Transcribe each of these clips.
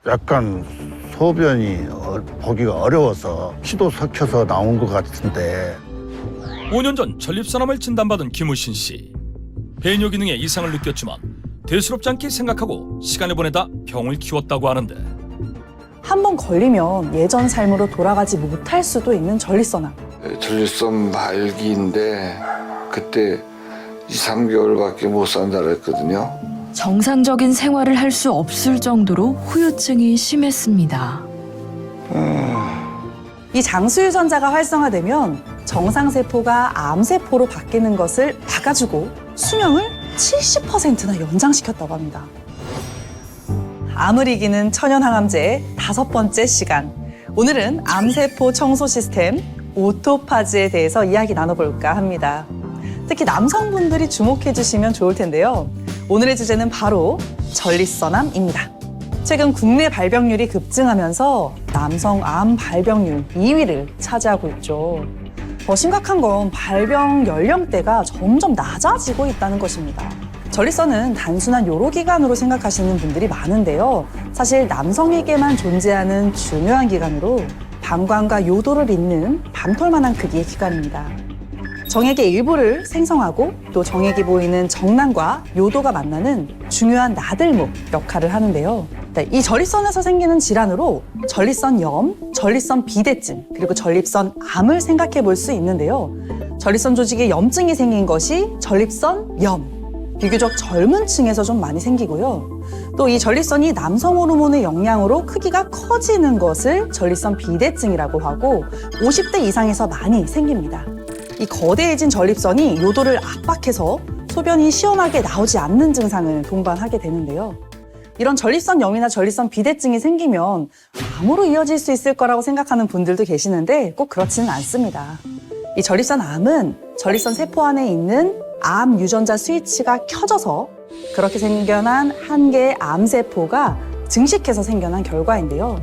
약간 소변이 보기가 어려워서 피도 섞여서 나온 것 같은데 5년 전 전립선암을 진단받은 김우신 씨. 배뇨 기능에 이상을 느꼈지만 대수롭지 않게 생각하고 시간을 보내다 병을 키웠다고 하는데 한 번 걸리면 예전 삶으로 돌아가지 못할 수도 있는 전립선암. 전립선 말기인데 그때 2, 3개월밖에 못 산다 그랬거든요. 정상적인 생활을 할 수 없을 정도로 후유증이 심했습니다. 이 장수 유전자가 활성화되면 정상세포가 암세포로 바뀌는 것을 막아주고 수명을 70%나 연장시켰다고 합니다. 암을 이기는 천연항암제의 5번째 시간. 오늘은 암세포 청소 시스템 오토파즈에 대해서 이야기 나눠볼까 합니다. 특히 남성분들이 주목해 주시면 좋을 텐데요. 오늘의 주제는 바로 전립선암입니다. 최근 국내 발병률이 급증하면서 남성 암 발병률 2위를 차지하고 있죠. 더 심각한 건 발병 연령대가 점점 낮아지고 있다는 것입니다. 전립선은 단순한 요로기관으로 생각하시는 분들이 많은데요. 사실 남성에게만 존재하는 중요한 기관으로 방광과 요도를 잇는 밤톨만한 크기의 기관입니다. 정액의 일부를 생성하고 또 정액이 보이는 정란과 요도가 만나는 중요한 나들목 역할을 하는데요. 이 전립선에서 생기는 질환으로 전립선염, 전립선 비대증, 그리고 전립선암을 생각해 볼 수 있는데요. 전립선 조직에 염증이 생긴 것이 전립선염. 비교적 젊은 층에서 좀 많이 생기고요. 또 이 전립선이 남성 호르몬의 영향으로 크기가 커지는 것을 전립선 비대증이라고 하고 50대 이상에서 많이 생깁니다. 이 거대해진 전립선이 요도를 압박해서 소변이 시원하게 나오지 않는 증상을 동반하게 되는데요. 이런 전립선염이나 전립선 비대증이 생기면 암으로 이어질 수 있을 거라고 생각하는 분들도 계시는데 꼭 그렇지는 않습니다. 이 전립선암은 전립선 세포 안에 있는 암 유전자 스위치가 켜져서 그렇게 생겨난 한 개의 암세포가 증식해서 생겨난 결과인데요.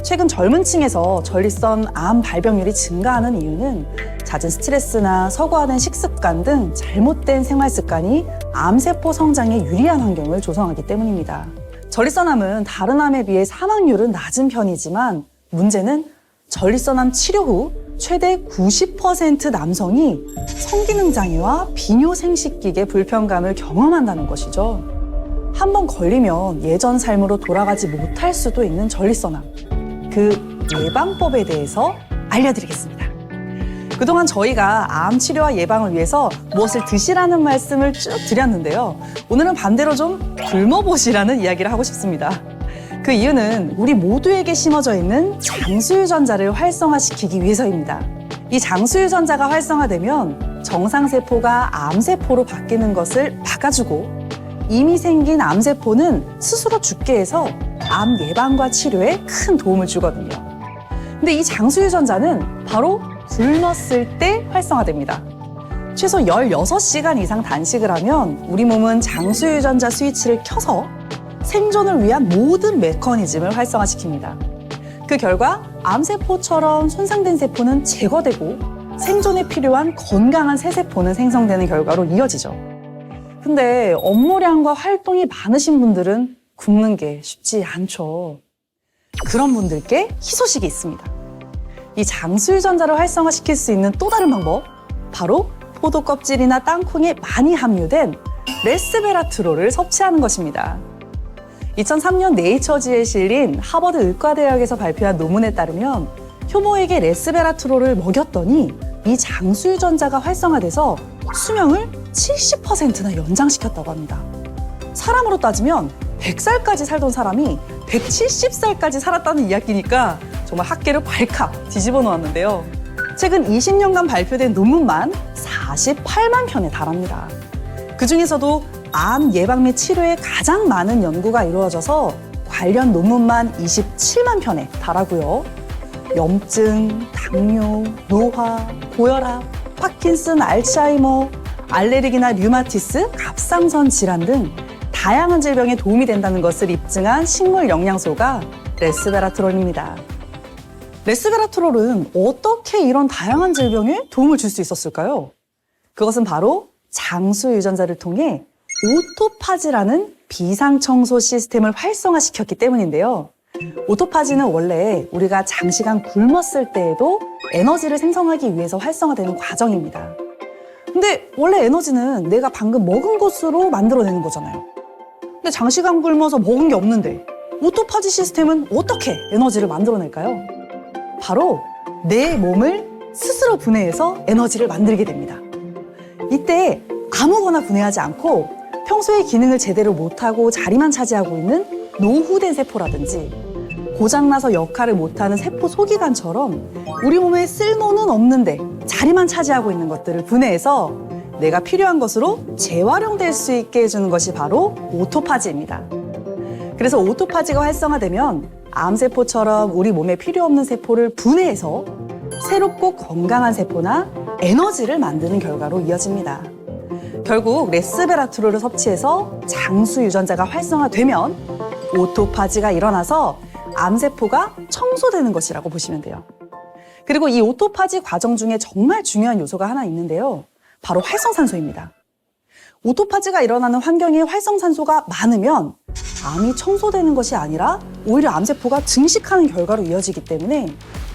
최근 젊은 층에서 전립선암 발병률이 증가하는 이유는 잦은 스트레스나 서구화된 식습관 등 잘못된 생활 습관이 암세포 성장에 유리한 환경을 조성하기 때문입니다. 전립선암은 다른 암에 비해 사망률은 낮은 편이지만 문제는 전립선암 치료 후 최대 90% 남성이 성기능 장애와 비뇨 생식기계 불편감을 경험한다는 것이죠. 한 번 걸리면 예전 삶으로 돌아가지 못할 수도 있는 전립선암. 그 예방법에 대해서 알려드리겠습니다. 그동안 저희가 암 치료와 예방을 위해서 무엇을 드시라는 말씀을 쭉 드렸는데요. 오늘은 반대로 좀 굶어보시라는 이야기를 하고 싶습니다. 그 이유는 우리 모두에게 심어져 있는 장수 유전자를 활성화시키기 위해서입니다. 이 장수 유전자가 활성화되면 정상세포가 암세포로 바뀌는 것을 막아주고 이미 생긴 암세포는 스스로 죽게 해서 암 예방과 치료에 큰 도움을 주거든요. 근데 이 장수 유전자는 바로 굶었을 때 활성화됩니다. 최소 16시간 이상 단식을 하면 우리 몸은 장수 유전자 스위치를 켜서 생존을 위한 모든 메커니즘을 활성화시킵니다. 그 결과 암세포처럼 손상된 세포는 제거되고 생존에 필요한 건강한 새 세포는 생성되는 결과로 이어지죠. 근데 업무량과 활동이 많으신 분들은 굶는 게 쉽지 않죠. 그런 분들께 희소식이 있습니다. 이 장수 유전자를 활성화시킬 수 있는 또 다른 방법, 바로 포도 껍질이나 땅콩에 많이 함유된 레스베라트롤을 섭취하는 것입니다. 2003년 네이처지에 실린 하버드 의과대학에서 발표한 논문에 따르면 효모에게 레스베라트롤을 먹였더니 이 장수 유전자가 활성화돼서 수명을 70%나 연장시켰다고 합니다. 사람으로 따지면 100살까지 살던 사람이 170살까지 살았다는 이야기니까 정말 학계를 발칵 뒤집어 놓았는데요. 최근 20년간 발표된 논문만 48만 편에 달합니다. 그중에서도 암 예방 및 치료에 가장 많은 연구가 이루어져서 관련 논문만 27만 편에 달하고요. 염증, 당뇨, 노화, 고혈압, 파킨슨, 알츠하이머, 알레르기나 류마티스, 갑상선 질환 등 다양한 질병에 도움이 된다는 것을 입증한 식물 영양소가 레스베라트롤입니다. 레스베라트롤은 어떻게 이런 다양한 질병에 도움을 줄 수 있었을까요? 그것은 바로 장수 유전자를 통해 오토파즈라는 비상청소 시스템을 활성화시켰기 때문인데요. 오토파지는 원래 우리가 장시간 굶었을 때에도 에너지를 생성하기 위해서 활성화되는 과정입니다. 근데 원래 에너지는 내가 방금 먹은 것으로 만들어내는 거잖아요. 근데 장시간 굶어서 먹은 게 없는데 오토파지 시스템은 어떻게 에너지를 만들어낼까요? 바로 내 몸을 스스로 분해해서 에너지를 만들게 됩니다. 이때 아무거나 분해하지 않고 평소에 기능을 제대로 못하고 자리만 차지하고 있는 노후된 세포라든지 고장나서 역할을 못하는 세포 소기관처럼 우리 몸에 쓸모는 없는데 자리만 차지하고 있는 것들을 분해해서 내가 필요한 것으로 재활용될 수 있게 해주는 것이 바로 오토파지입니다. 그래서 오토파지가 활성화되면 암세포처럼 우리 몸에 필요 없는 세포를 분해해서 새롭고 건강한 세포나 에너지를 만드는 결과로 이어집니다. 결국 레스베라트롤을 섭취해서 장수 유전자가 활성화되면 오토파지가 일어나서 암세포가 청소되는 것이라고 보시면 돼요. 그리고 이 오토파지 과정 중에 정말 중요한 요소가 하나 있는데요. 바로 활성산소입니다. 오토파지가 일어나는 환경에 활성산소가 많으면 암이 청소되는 것이 아니라 오히려 암세포가 증식하는 결과로 이어지기 때문에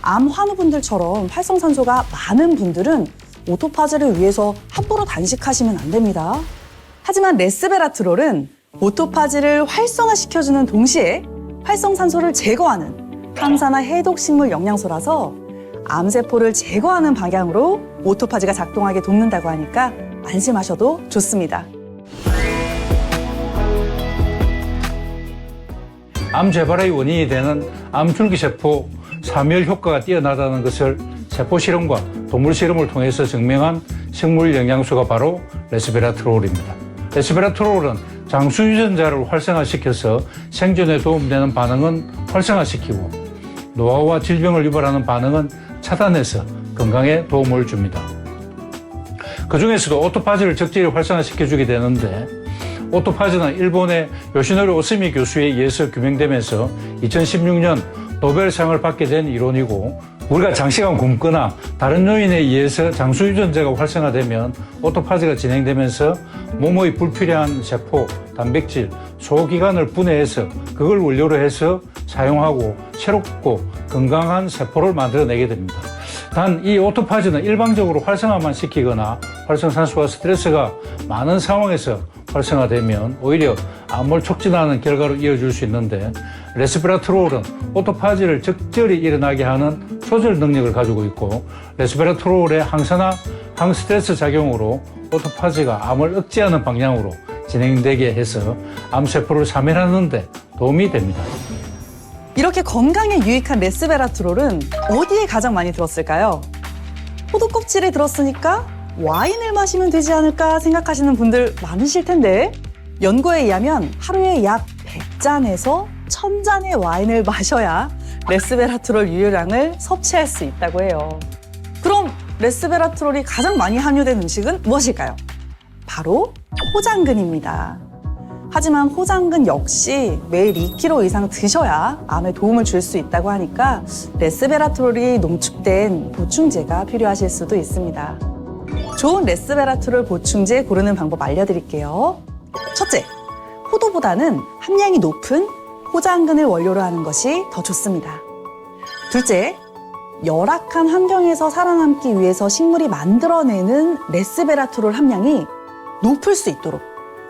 암 환우분들처럼 활성산소가 많은 분들은 오토파지를 위해서 함부로 단식하시면 안 됩니다. 하지만 레스베라트롤은 오토파지를 활성화시켜주는 동시에 활성산소를 제거하는 항산화 해독식물 영양소라서 암세포를 제거하는 방향으로 오토파지가 작동하게 돕는다고 하니까 안심하셔도 좋습니다. 암 재발의 원인이 되는 암줄기세포 사멸 효과가 뛰어나다는 것을 세포 실험과 동물 실험을 통해서 증명한 식물 영양소가 바로 레스베라트롤입니다. 레스베라트롤은 장수 유전자를 활성화시켜서 생존에 도움되는 반응은 활성화시키고 노화와 질병을 유발하는 반응은 차단해서 건강에 도움을 줍니다. 그중에서도 오토파지를 적절히 활성화시켜주게 되는데 오토파지는 일본의 요시노리 오스미 교수에 의해서 규명되면서 2016년 노벨상을 받게 된 이론이고 우리가 장시간 굶거나 다른 요인에 의해서 장수 유전자가 활성화되면 오토파지가 진행되면서 몸의 불필요한 세포, 단백질, 소기관을 분해해서 그걸 원료로 해서 사용하고 새롭고 건강한 세포를 만들어내게 됩니다. 단 이 오토파지는 일방적으로 활성화만 시키거나 활성산소와 스트레스가 많은 상황에서 활성화되면 오히려 암을 촉진하는 결과로 이어질 수 있는데 레스베라트롤은 오토파지를 적절히 일어나게 하는 조절 능력을 가지고 있고 레스베라트롤의 항산화, 항스트레스 작용으로 오토파지가 암을 억제하는 방향으로 진행되게 해서 암세포를 사멸하는 데 도움이 됩니다. 이렇게 건강에 유익한 레스베라트롤은 어디에 가장 많이 들었을까요? 포도 껍질에 들었으니까 와인을 마시면 되지 않을까 생각하시는 분들 많으실 텐데 연구에 의하면 하루에 약 100잔에서 1000잔의 와인을 마셔야 레스베라트롤 유효량을 섭취할 수 있다고 해요. 그럼 레스베라트롤이 가장 많이 함유된 음식은 무엇일까요? 바로 포장근입니다. 하지만 포장근 역시 매일 2kg 이상 드셔야 암에 도움을 줄 수 있다고 하니까 레스베라트롤이 농축된 보충제가 필요하실 수도 있습니다. 좋은 레스베라트롤 보충제 고르는 방법 알려드릴게요. 첫째, 포도보다는 함량이 높은 포장근을 원료로 하는 것이 더 좋습니다. 둘째, 열악한 환경에서 살아남기 위해서 식물이 만들어내는 레스베라트롤 함량이 높을 수 있도록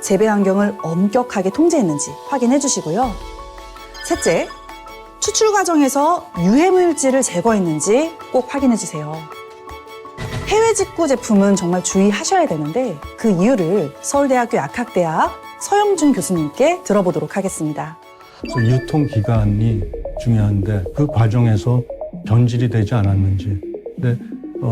재배 환경을 엄격하게 통제했는지 확인해 주시고요. 셋째, 추출 과정에서 유해물질을 제거했는지 꼭 확인해 주세요. 해외 직구 제품은 정말 주의하셔야 되는데 그 이유를 서울대학교 약학대학 서영준 교수님께 들어보도록 하겠습니다. 유통기간이 중요한데 그 과정에서 변질이 되지 않았는지. 근데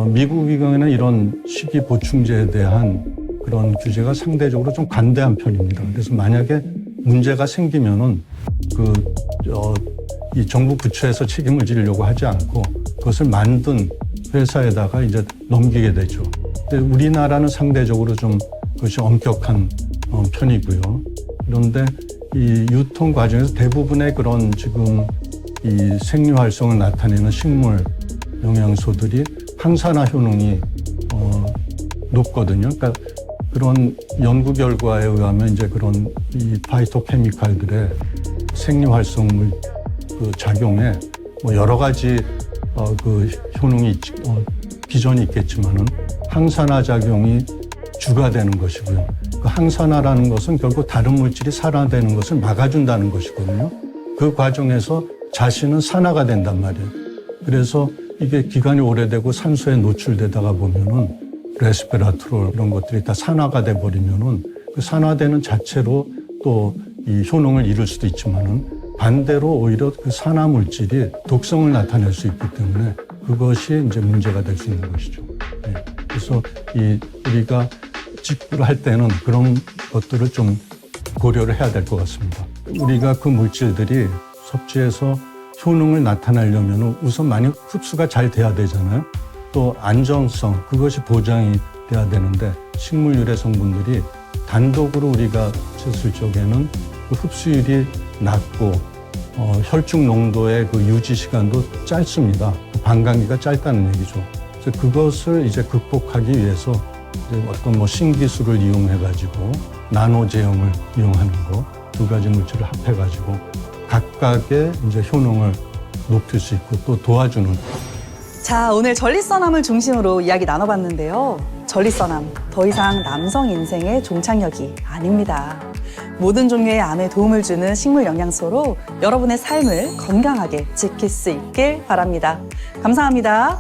미국 의견에는 이런 식이 보충제에 대한 그런 규제가 상대적으로 좀 관대한 편입니다. 그래서 만약에 문제가 생기면은 이 정부 부처에서 책임을 지려고 하지 않고 그것을 만든 회사에다가 이제 넘기게 되죠. 근데 우리나라는 상대적으로 좀 그것이 엄격한 편이고요. 그런데 이 유통 과정에서 대부분의 그런 지금 이 생리 활성을 나타내는 식물 영양소들이 항산화 효능이 높거든요. 그러니까 그런 연구 결과에 의하면 이제 그런 이 파이토케미칼들의 생리 활성을 그 작용에 뭐 여러 가지 그 효능이 비전이 있겠지만은 항산화 작용이 주가 되는 것이고요. 그 항산화라는 것은 결국 다른 물질이 산화되는 것을 막아준다는 것이거든요. 그 과정에서 자신은 산화가 된단 말이에요. 그래서 이게 기간이 오래되고 산소에 노출되다가 보면은 레스베라트롤 이런 것들이 다 산화가 돼 버리면은 그 산화되는 자체로 또 이 효능을 잃을 수도 있지만은 반대로 오히려 그 산화 물질이 독성을 나타낼 수 있기 때문에 그것이 이제 문제가 될 수 있는 것이죠. 네. 그래서 우리가 직구를 할 때는 그런 것들을 좀 고려를 해야 될 것 같습니다. 우리가 그 물질들이 섭취해서 효능을 나타내려면 우선 많이 흡수가 잘 돼야 되잖아요. 또 안정성, 그것이 보장이 돼야 되는데 식물 유래 성분들이 단독으로 우리가 쳤을 적에는 그 흡수율이 낮고 혈중 농도의 그 유지 시간도 짧습니다. 그 반감기가 짧다는 얘기죠. 그래서 그것을 이제 극복하기 위해서 이제 어떤 뭐 신기술을 이용해가지고 나노 제형을 이용하는 거, 두 가지 물질을 합해가지고 각각의 이제 효능을 높일 수 있고 또 도와주는. 자, 오늘 전립선암을 중심으로 이야기 나눠봤는데요. 전립선암, 더 이상 남성 인생의 종착역이 아닙니다. 모든 종류의 암에 도움을 주는 식물 영양소로 여러분의 삶을 건강하게 지킬 수 있길 바랍니다. 감사합니다.